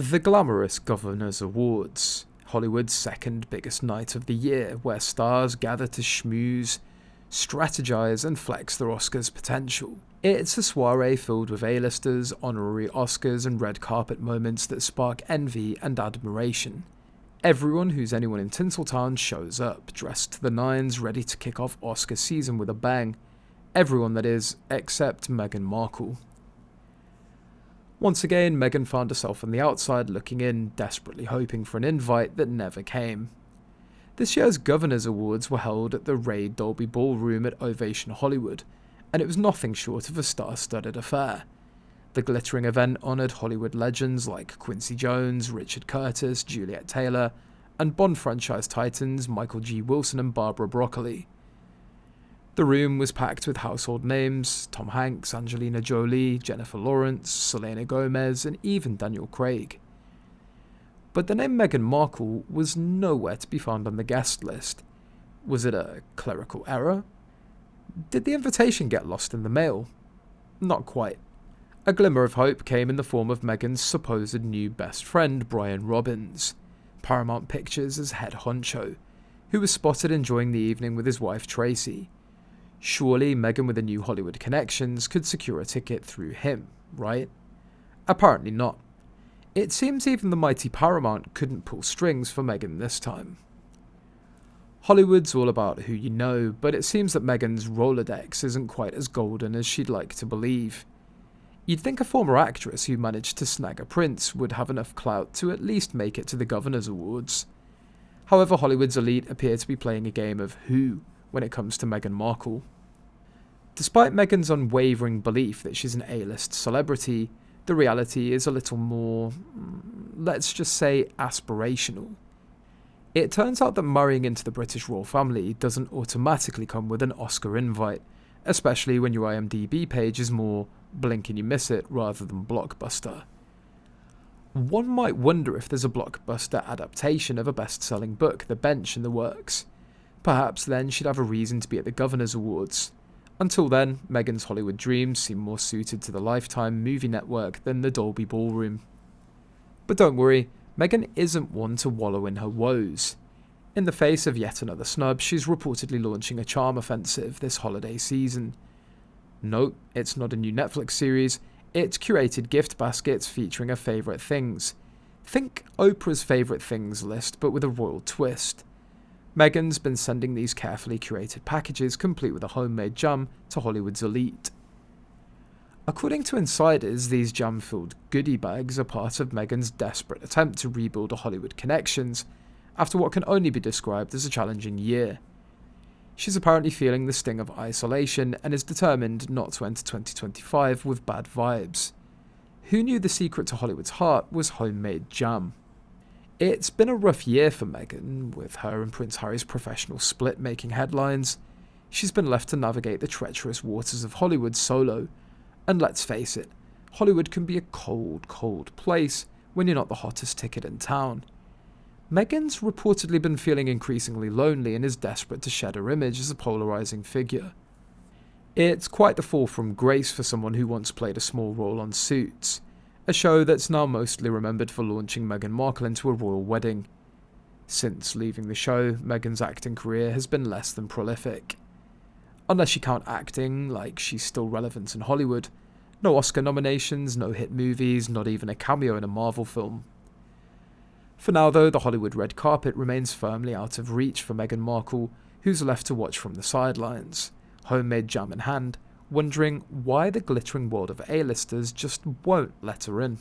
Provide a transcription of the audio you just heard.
The glamorous Governor's Awards, Hollywood's second biggest night of the year, where stars gather to schmooze, strategize and flex their Oscars potential. It's a soirée filled with A-listers, honorary Oscars and red carpet moments that spark envy and admiration. Everyone who's anyone in Tinseltown shows up, dressed to the nines, ready to kick off Oscar season with a bang. Everyone, that is, except Meghan Markle. Once again, Meghan found herself on the outside looking in, desperately hoping for an invite that never came. This year's Governor's Awards were held at the Ray Dolby Ballroom at Ovation Hollywood, and it was nothing short of a star-studded affair. The glittering event honoured Hollywood legends like Quincy Jones, Richard Curtis, Juliet Taylor, and Bond franchise titans Michael G. Wilson and Barbara Broccoli. The room was packed with household names: Tom Hanks, Angelina Jolie, Jennifer Lawrence, Selena Gomez, and even Daniel Craig. But the name Meghan Markle was nowhere to be found on the guest list. Was it a clerical error? Did the invitation get lost in the mail? Not quite. A glimmer of hope came in the form of Meghan's supposed new best friend, Brian Robbins, Paramount Pictures' head honcho, who was spotted enjoying the evening with his wife Tracy. Surely Meghan, with the new Hollywood connections, could secure a ticket through him, right? Apparently not. It seems even the mighty Paramount couldn't pull strings for Meghan this time. Hollywood's all about who you know, but it seems that Meghan's Rolodex isn't quite as golden as she'd like to believe. You'd think a former actress who managed to snag a prince would have enough clout to at least make it to the Governor's Awards. However, Hollywood's elite appear to be playing a game of who when it comes to Meghan Markle. Despite Meghan's unwavering belief that she's an A-list celebrity, the reality is a little more, let's just say, aspirational. It turns out that marrying into the British royal family doesn't automatically come with an Oscar invite, especially when your IMDb page is more blink and you miss it rather than blockbuster. One might wonder if there's a blockbuster adaptation of a best-selling book, The Bench, in the works. Perhaps then she'd have a reason to be at the Governor's Awards. Until then, Meghan's Hollywood dreams seem more suited to the Lifetime movie network than the Dolby Ballroom. But don't worry, Meghan isn't one to wallow in her woes. In the face of yet another snub, she's reportedly launching a charm offensive this holiday season. Nope, it's not a new Netflix series, it's curated gift baskets featuring her favourite things. Think Oprah's favourite things list, but with a royal twist. Meghan's been sending these carefully curated packages, complete with a homemade jam, to Hollywood's elite. According to insiders, these jam-filled goodie bags are part of Meghan's desperate attempt to rebuild her Hollywood connections after what can only be described as a challenging year. She's apparently feeling the sting of isolation and is determined not to enter 2025 with bad vibes. Who knew the secret to Hollywood's heart was homemade jam? It's been a rough year for Meghan, with her and Prince Harry's professional split making headlines. She's been left to navigate the treacherous waters of Hollywood solo. And let's face it, Hollywood can be a cold, cold place when you're not the hottest ticket in town. Meghan's reportedly been feeling increasingly lonely and is desperate to shed her image as a polarizing figure. It's quite the fall from grace for someone who once played a small role on Suits, a show that's now mostly remembered for launching Meghan Markle into a royal wedding. Since leaving the show, Meghan's acting career has been less than prolific. Unless you count acting, like she's still relevant in Hollywood. No Oscar nominations, no hit movies, not even a cameo in a Marvel film. For now though, the Hollywood red carpet remains firmly out of reach for Meghan Markle, who's left to watch from the sidelines, homemade jam in hand, wondering why the glittering world of A-listers just won't let her in.